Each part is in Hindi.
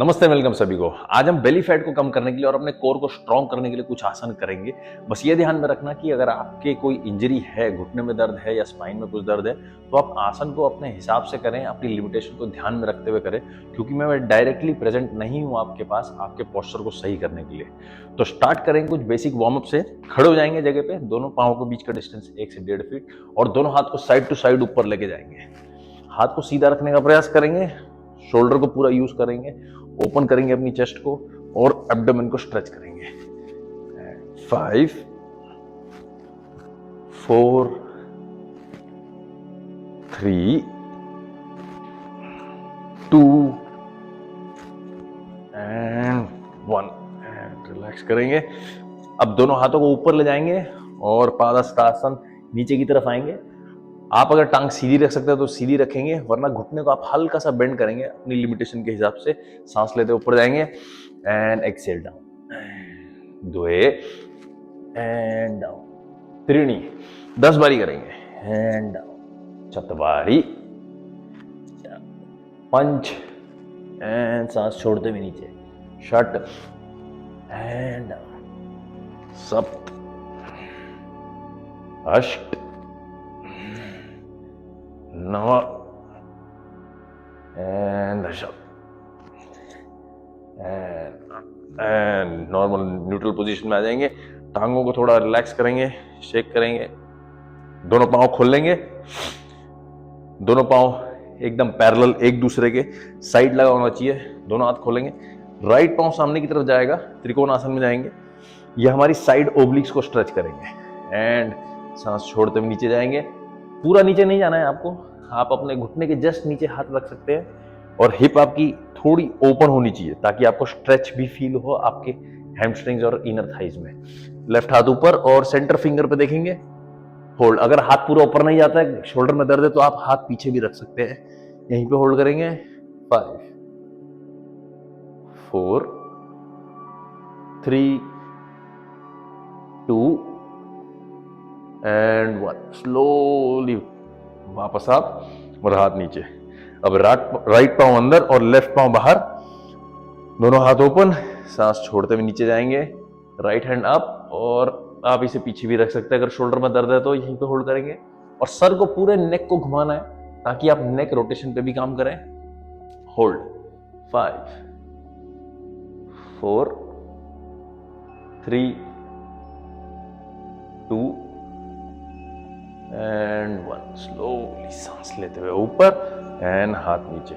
नमस्ते, वेलकम सभी को। आज हम बेली फैट को कम करने के लिए और अपने कोर को स्ट्रॉन्ग करने के लिए कुछ आसन करेंगे। बस ये ध्यान में रखना कि अगर आपके कोई इंजरी है, घुटने में दर्द है या स्पाइन में कुछ दर्द है, तो आप आसन को अपने हिसाब से करें, अपनी लिमिटेशन को ध्यान में रखते हुए करें, क्योंकि मैं डायरेक्टली प्रेजेंट नहीं हूँ आपके पास आपके पोस्चर को सही करने के लिए। तो स्टार्ट करेंगे कुछ बेसिक वार्म अप से। खड़े हो जाएंगे जगह पे, दोनों पाँव के बीच का डिस्टेंस 1 से 1.5 फीट और दोनों हाथ को साइड टू साइड ऊपर लेके जाएंगे। हाथ को सीधा रखने का प्रयास करेंगे, शोल्डर को पूरा यूज करेंगे, ओपन करेंगे अपनी चेस्ट को और एब्डोमेन को स्ट्रेच करेंगे। 5 4 3 2 एंड 1 एंड रिलैक्स करेंगे। अब दोनों हाथों को ऊपर ले जाएंगे और पादहस्तासन नीचे की तरफ आएंगे। आप अगर टांग सीधी रख सकते हो तो सीधी रखेंगे, वरना घुटने को आप हल्का सा बेंड करेंगे अपनी लिमिटेशन के हिसाब से। सांस लेते ऊपर जाएंगे एंड एक्सेल डाउन, द्वे एंड डाउन, त्रिणी 10 बारी करेंगे एंड डाउन, चतवारी, पंच एंड सांस छोड़ते हुए नीचे, षट एंड डाउन, सप्त, अष्ट, नव एंड दशम एंड नॉर्मल न्यूट्रल पोजीशन में आ जाएंगे। टांगों को थोड़ा रिलैक्स करेंगे, शेक करेंगे, दोनों पांव खोल लेंगे, दोनों पांव एकदम पैरेलल एक दूसरे के साइड लगा होना चाहिए। दोनों हाथ खोलेंगे, राइट पांव सामने की तरफ जाएगा, त्रिकोण आसन में जाएंगे। ये हमारी साइड ओब्लिक्स को स्ट्रेच करेंगे एंड सांस छोड़ते हुए नीचे जाएंगे। पूरा नीचे नहीं जाना है आपको, आप अपने घुटने के जस्ट नीचे हाथ रख सकते हैं और हिप आपकी थोड़ी ओपन होनी चाहिए ताकि आपको स्ट्रेच भी फील हो आपके हैमस्ट्रिंग्स और इनर थाइज में। लेफ्ट हाथ ऊपर और सेंटर फिंगर पे देखेंगे, होल्ड। अगर हाथ पूरा ऊपर नहीं जाता है, शोल्डर में दर्द है, तो आप हाथ पीछे भी रख सकते हैं, यहीं पे होल्ड करेंगे। 5 4 3 2 एंड 1। स्लोली वापस आप और हाथ नीचे। अब राइट पांव अंदर और लेफ्ट पांव बाहर, दोनों हाथ ओपन, सांस छोड़ते हुए नीचे जाएंगे। राइट हैंड अप और आप इसे पीछे भी रख सकते हैं अगर शोल्डर में दर्द है तो यहीं पे होल्ड करेंगे। और सर को पूरे नेक को घुमाना है ताकि आप नेक रोटेशन पे भी काम करें। Hold 5 4 3 2 and 1। स्लोली सांस लेते हुए ऊपर एंड हाथ नीचे।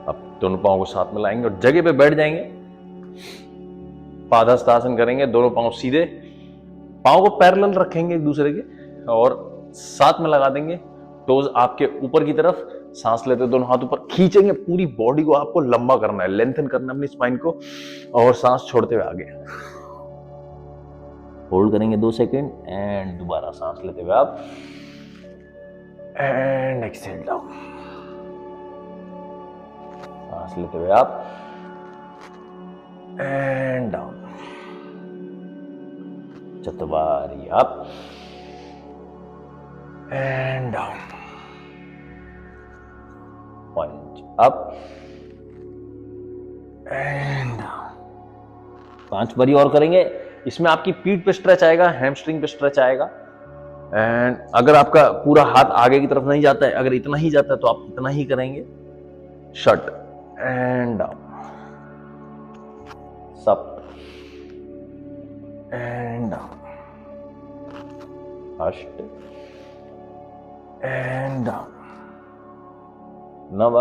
अब दोनों पांव को साथ में लाएंगे और जगह पे बैठ जाएंगे। पादहस्तासन करेंगे, दोनों पांव सीधे, पांव को पैरेलल रखेंगे एक दूसरे के और साथ में लगा देंगे, टोज आपके ऊपर की तरफ। सांस लेते दोनों हाथ ऊपर खींचेंगे, पूरी बॉडी को आपको लंबा करना है, लेंथन करना है अपनी स्पाइन को, और सांस छोड़ते हुए आगे होल्ड करेंगे 2 सेकेंड एंड दोबारा सांस लेते हुए आप एंड एक्सेल डाउन। सांस लेते हुए आप एंड डाउन, चतवारी अप एंड डाउन, पंच अप एंड डाउन। 5 बारी और करेंगे। इसमें आपकी पीठ पे स्ट्रेच आएगा, हैमस्ट्रिंग पे स्ट्रेच आएगा। एंड अगर आपका पूरा हाथ आगे की तरफ नहीं जाता है, अगर इतना ही जाता है तो आप इतना ही करेंगे। शट एंड डाउन, सप्त एंड डाउन, अष्ट एंड डाउन, नव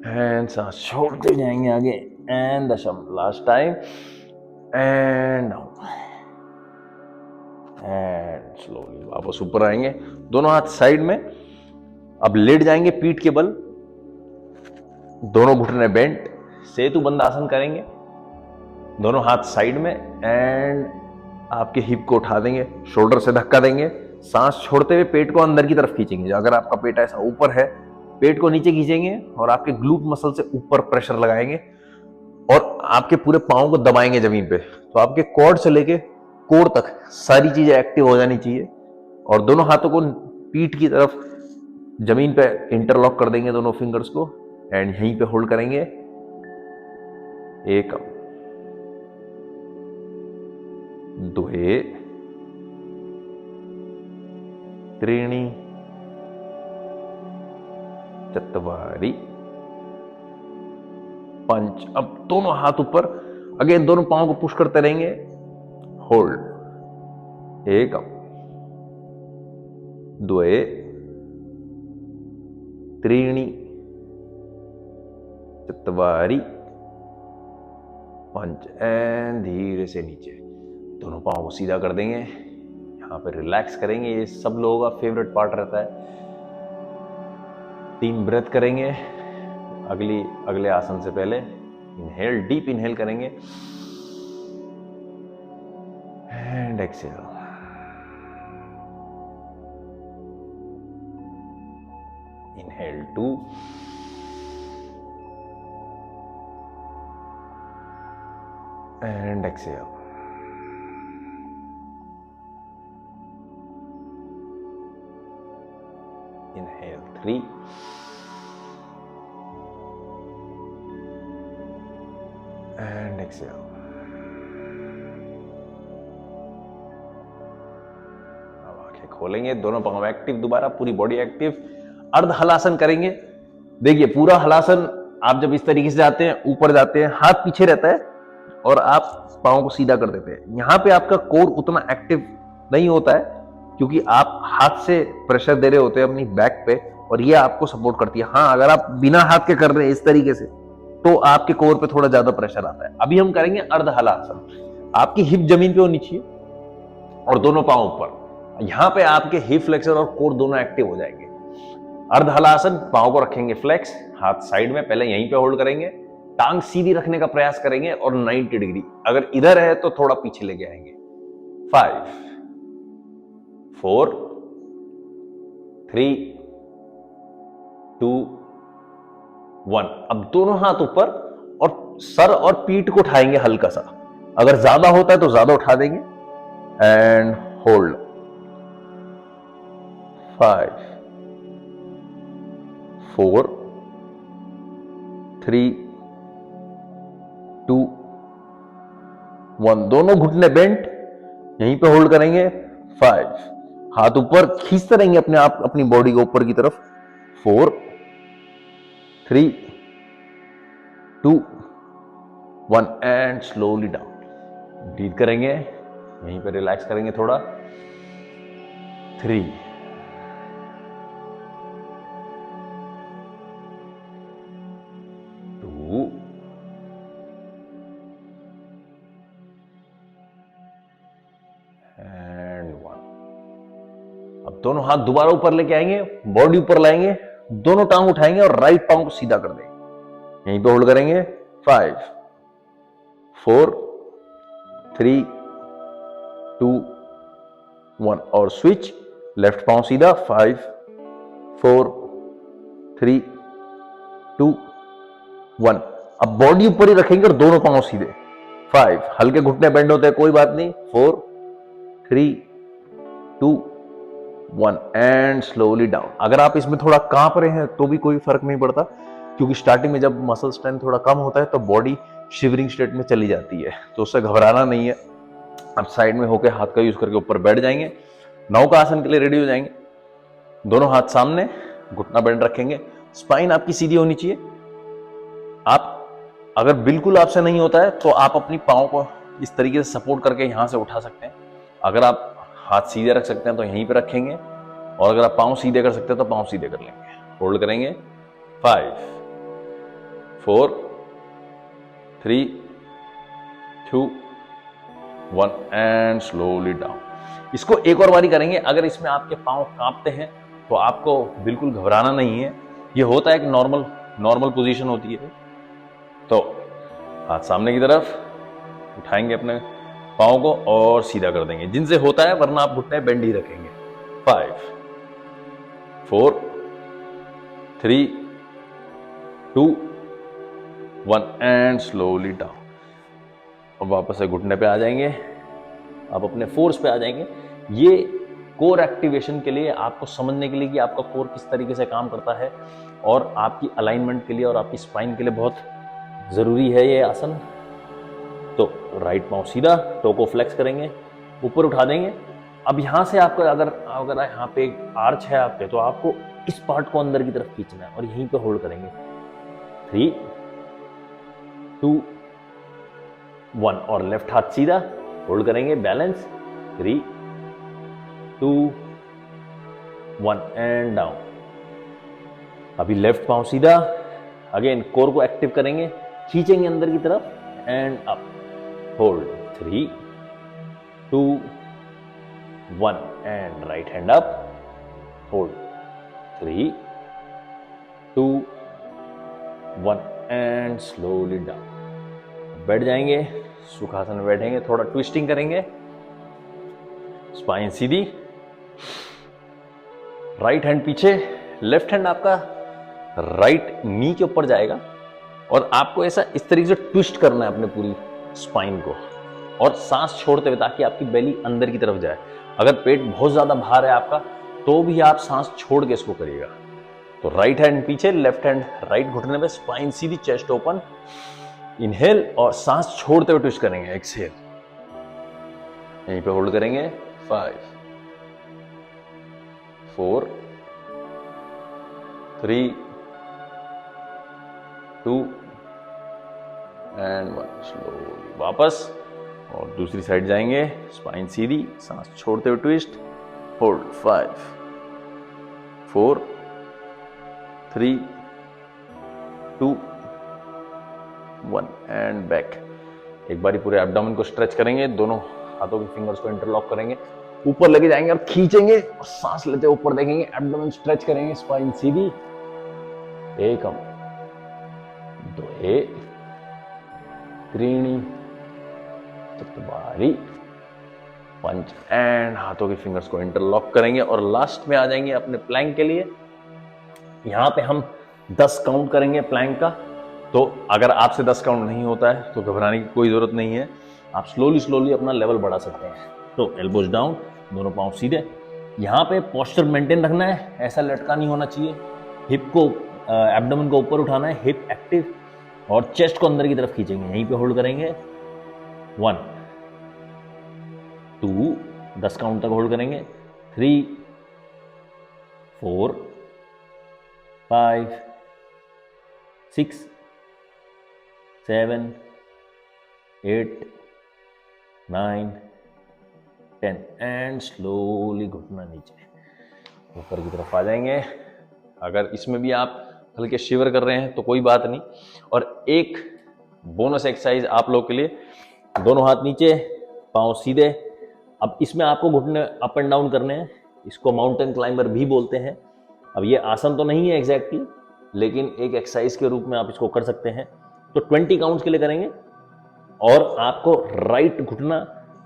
एंड सांस छोड़ते जाएंगे आगे एंड दशम। Last time and down and slowly वापस ऊपर आएंगे, दोनों हाथ साइड में। अब लेट जाएंगे पीठ के बल, दोनों घुटने बेंट, सेतु बंद आसन करेंगे, दोनों हाथ साइड में एंड आपके हिप को उठा देंगे, शोल्डर से धक्का देंगे। सांस छोड़ते हुए पेट को अंदर की तरफ खींचेंगे। अगर आपका पेट ऐसा ऊपर है, पेट को नीचे खींचेंगे और आपके ग्लूट मसल से ऊपर प्रेशर लगाएंगे और आपके पूरे पांव को दबाएंगे जमीन पे। तो आपके कॉर्ड से लेके कोर तक सारी चीजें एक्टिव हो जानी चाहिए। और दोनों हाथों को पीठ की तरफ जमीन पे इंटरलॉक कर देंगे दोनों फिंगर्स को एंड यहीं पे होल्ड करेंगे एकम, द्वे, त्रीणि, चत्वारि, पंच। अब दोनों हाथ ऊपर, अगेन दोनों पांव को पुश करते रहेंगे, होल्ड, एकम, द्वे, त्रीणि, चत्वारि, पंच। एंड धीरे से नीचे दोनों पांव को सीधा कर देंगे, यहां पे रिलैक्स करेंगे। ये सब लोगों का फेवरेट पार्ट रहता है। 3 ब्रेथ करेंगे अगले आसन से पहले। इनहेल, डीप इनहेल करेंगे and exhale. Inhale 2, and exhale. Inhale 3, and exhale. अब आंखें खोलेंगे, दोनों पांव एक्टिव, दोबारा पूरी बॉडी एक्टिव। अर्ध हलासन करेंगे। देखिए पूरा हलासन आप जब इस तरीके से जाते हैं, ऊपर जाते हैं, हाथ पीछे रहता है और आप पांव को सीधा कर देते हैं। यहां पे आपका कोर उतना एक्टिव नहीं होता है क्योंकि आप हाथ से प्रेशर दे रहे होते हैं अपनी बैक पे और ये आपको सपोर्ट करती है। हाँ, अगर आप बिना हाथ के कर रहे हैं इस तरीके से तो आपके कोर पे थोड़ा ज्यादा प्रेशर आता है। अभी हम करेंगे अर्ध हलासन। आपकी हिप जमीन पे होनी चाहिए और दोनों पांव ऊपर। यहां पे आपके हिप फ्लेक्सर और कोर दोनों एक्टिव हो जाएंगे। अर्ध हलासन, पांव को रखेंगे फ्लेक्स, हाथ साइड में, पहले यहीं पे होल्ड करेंगे, टांग सीधी रखने का प्रयास करेंगे और 90 डिग्री, अगर इधर है तो थोड़ा पीछे लेके आएंगे। 5, 4, 3, 2, 1। अब दोनों हाथ ऊपर और सर और पीठ को उठाएंगे हल्का सा। अगर ज्यादा होता है तो ज्यादा उठा देंगे एंड होल्ड। 5, 4, 3, 2, 1। दोनों घुटने बेंट, यहीं पे होल्ड करेंगे। 5, हाथ ऊपर खींचते रहेंगे अपने आप, अपनी बॉडी को ऊपर की तरफ। 4, 3, 2, 1 एंड स्लोली डाउन। ब्रीथ करेंगे, यहीं पे रिलैक्स करेंगे थोड़ा। 3, 2, एंड 1। अब दोनों हाथ दोबारा ऊपर लेके आएंगे, बॉडी ऊपर लाएंगे, दोनों टांग उठाएंगे और राइट पांव को सीधा कर देंगे, यहीं पे होल्ड करेंगे। 5, 4, 3, 2, 1 और स्विच, लेफ्ट पांव सीधा। 5, 4, 3, 2, 1। अब बॉडी ऊपर ही रखेंगे और दोनों पांव सीधे। 5, हल्के घुटने बेंड होते हैं, कोई बात नहीं। 4, 3, 2, 1 एंड स्लोली डाउन। अगर आप इसमें थोड़ा कांप रहे हैं तो भी कोई फर्क नहीं पड़ता क्योंकि स्टार्टिंग में जब मसल स्ट्रेंथ थोड़ा कम होता है तो बॉडी शिवरिंग स्टेट में चली जाती है, तो उससे घबराना नहीं है। आप साइड में होकर हाथ का यूज करके ऊपर बैठ जाएंगे। नौका आसन के लिए रेडी हो जाएंगे। दोनों हाथ सामने, घुटना बेंड रखेंगे, स्पाइन आपकी सीधी होनी चाहिए। आप अगर बिल्कुल आपसे नहीं होता है तो आप अपनी पांव को इस तरीके से सपोर्ट करके यहां से उठा सकते हैं। अगर आप हाथ सीधे रख सकते हैं तो यहीं पे रखेंगे और अगर आप पांव सीधे कर सकते हैं तो पांव सीधे कर लेंगे। होल्ड करेंगे। 5, 4, 3, 2, 1 एंड स्लोली डाउन। इसको एक और बारी करेंगे। अगर इसमें आपके पांव कांपते हैं तो आपको बिल्कुल घबराना नहीं है, ये होता है एक नॉर्मल पोजीशन होती है। तो हाथ सामने की तरफ उठाएंगे अपने पांव को और सीधा कर देंगे, जिनसे होता है, वरना आप घुटने बेंड ही रखेंगे। 5, 4, 3, 2, 1 एंड स्लोली डाउन। अब वापस से घुटने पे आ जाएंगे, आप अपने फोर्स पे आ जाएंगे। ये कोर एक्टिवेशन के लिए, आपको समझने के लिए कि आपका कोर किस तरीके से काम करता है और आपकी अलाइनमेंट के लिए और आपकी स्पाइन के लिए बहुत जरूरी है ये आसन। तो राइट पाँव सीधा, टो को फ्लेक्स करेंगे, ऊपर उठा देंगे। अब यहाँ से आपका अगर अगर यहाँ पे एक आर्च है आपके, तो आपको इस पार्ट को अंदर की तरफ खींचना है और यहीं पे होल्ड करेंगे। 3, 2, 1 और लेफ्ट हाथ सीधा होल्ड करेंगे, बैलेंस। 3, 2, 1 and down. अभी लेफ्ट पाँव सीधा, अगेन कोर को एक्टिव करेंगे, खींचेंगे अंदर की तरफ and up, hold. 3, 2, 1 and right hand up, hold. 3, 2, 1 and slowly down. बैठ जाएंगे, सुखासन में बैठेंगे, थोड़ा ट्विस्टिंग करेंगे, स्पाइन सीधी, राइट हैंड पीछे, लेफ्ट हैंड आपका राइट नी के ऊपर जाएगा और आपको ऐसा इस तरीके से ट्विस्ट करना है अपने पूरी स्पाइन को और सांस छोड़ते हुए, ताकि आपकी बेली अंदर की तरफ जाए। अगर पेट बहुत ज्यादा भार है आपका, तो भी आप सांस छोड़ के इसको करिएगा। तो राइट हैंड पीछे, लेफ्ट हैंड राइट घुटने पे, स्पाइन सीधी, चेस्ट ओपन, इनहेल और सांस छोड़ते हुए ट्विस्ट करेंगे, एक्सहेल, यहीं पे होल्ड करेंगे। 5, 4, 3, 2 एंड 1। स्लोली वापस और दूसरी साइड जाएंगे, स्पाइन सीधी, सांस छोड़ते हुए ट्विस्ट, होल्ड। 5, 4, 3, 2, 1 and back. एक बारी पूरे एब्डोमेन को स्ट्रेच करेंगे, दोनों हाथों की फिंगर्स को इंटरलॉक करेंगे, ऊपर लेके जाएंगे और खींचेंगे और सांस लेते हुए ऊपर देखेंगे, एब्डोमेन स्ट्रेच करेंगे, स्पाइन सीधी। एकम, द्वे, त्रीणि, चत्वारि, पंच एंड हाथों की फिंगर्स को इंटरलॉक करेंगे और लास्ट में आ जाएंगे अपने प्लैंक के लिए। यहां पे हम 10 काउंट करेंगे प्लैंक का। तो अगर आपसे 10 काउंट नहीं होता है तो घबराने की कोई जरूरत नहीं है, आप स्लोली स्लोली अपना लेवल बढ़ा सकते हैं। तो एल्बोज डाउन, दोनों पांव सीधे, यहाँ पे पोस्चर मेंटेन रखना है, ऐसा लटका नहीं होना चाहिए। हिप को, एब्डोमेन को ऊपर उठाना है, हिप एक्टिव, और चेस्ट को अंदर की तरफ खींचेंगे, यहीं पे होल्ड करेंगे। 1, 2, 10 काउंट तक होल्ड करेंगे। 3, 4, 5, 6, 7, 8, 9, 10 एंड स्लोली घुटना नीचे, ऊपर की तरफ आ जाएंगे। अगर इसमें भी आप हल्के शिवर कर रहे हैं तो कोई बात नहीं। और एक बोनस एक्सरसाइज आप लोग के लिए, दोनों हाथ नीचे, पांव सीधे। अब इसमें आपको घुटने अप एंड डाउन करने हैं, इसको माउंटेन क्लाइंबर भी बोलते हैं। अब ये आसन तो नहीं है एग्जैक्टली, लेकिन एक एक्सरसाइज के रूप में आप इसको कर सकते हैं। तो 20 काउंट्स के लिए करेंगे और आपको राइट घुटना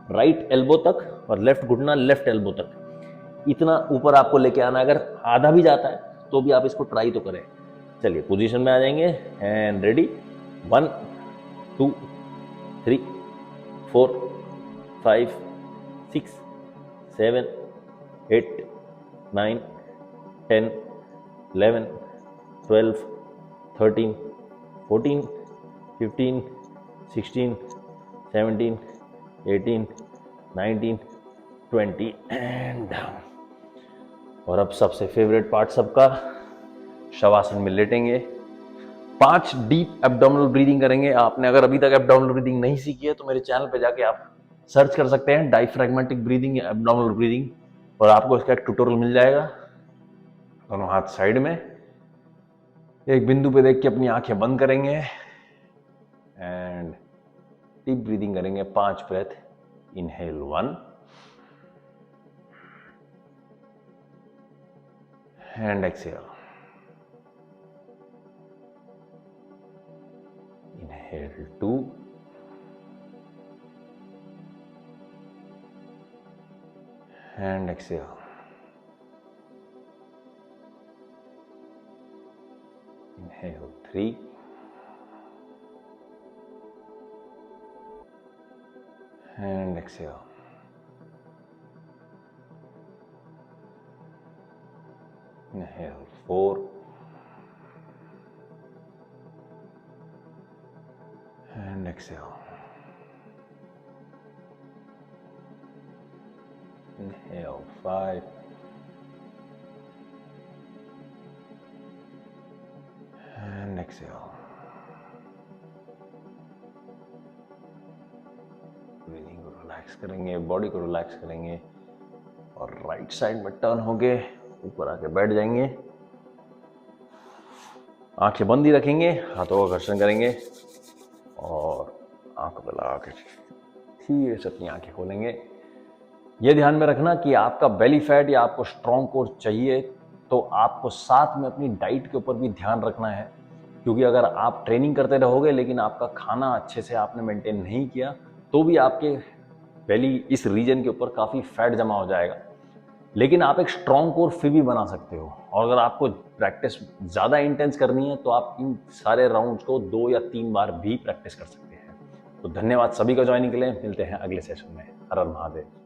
राइट एल्बो तक और लेफ्ट घुटना लेफ्ट एल्बो तक, इतना ऊपर आपको लेके आना। अगर आधा भी जाता है तो भी आप इसको ट्राई तो करें। चलिए पोजीशन में आ जाएंगे एंड रेडी। 1, 2, 3, 4, 5, 6, 7, 8, 9, 10, 11, 12, 13, 14, 15, 16, 17, 18, 19, 20 and down. और अब सबसे फेवरेट पार्ट सबका, शवासन में लेटेंगे, 5 डीप एब्डोमिनल ब्रीदिंग करेंगे। आपने अगर अभी तक एब्डोमिनल ब्रीदिंग नहीं सीखी है तो मेरे चैनल पे जाके आप सर्च कर सकते हैं डायफ्रैग्मेटिक ब्रीदिंग या एब्डोमिनल ब्रीदिंग, और आपको इसका एक ट्यूटोरियल मिल जाएगा। दोनों हाथ साइड में, एक बिंदु पे देख के अपनी आंखें बंद करेंगे एंड डीप ब्रीदिंग करेंगे। 5 breath, inhale 1 and exhale, inhale 2 and exhale, inhale 3 and exhale, inhale 4 and exhale, Inhale, 5. And exhale. Breathing को रिलैक्स करेंगे, बॉडी को रिलैक्स करेंगे और राइट साइड में टर्न होके ऊपर आके बैठ जाएंगे। आंखें बंद ही रखेंगे, हाथों का घर्षण करेंगे और आंखों पे लगा के धीरे से अपनी आंखें खोलेंगे। ये ध्यान में रखना कि आपका बेली फैट या आपको स्ट्रॉन्ग कोर चाहिए तो आपको साथ में अपनी डाइट के ऊपर भी ध्यान रखना है, क्योंकि अगर आप ट्रेनिंग करते रहोगे लेकिन आपका खाना अच्छे से आपने मेंटेन नहीं किया तो भी आपके बेली इस रीजन के ऊपर काफ़ी फैट जमा हो जाएगा। लेकिन आप एक स्ट्रॉन्ग कोर फिर भी बना सकते हो, और अगर आपको प्रैक्टिस ज़्यादा इंटेंस करनी है तो आप इन सारे राउंड्स को 2 या 3 बार भी प्रैक्टिस कर सकते हैं। तो धन्यवाद सभी का ज्वाइनिंग के लिए। मिलते हैं अगले सेशन में। हर हर महादेव।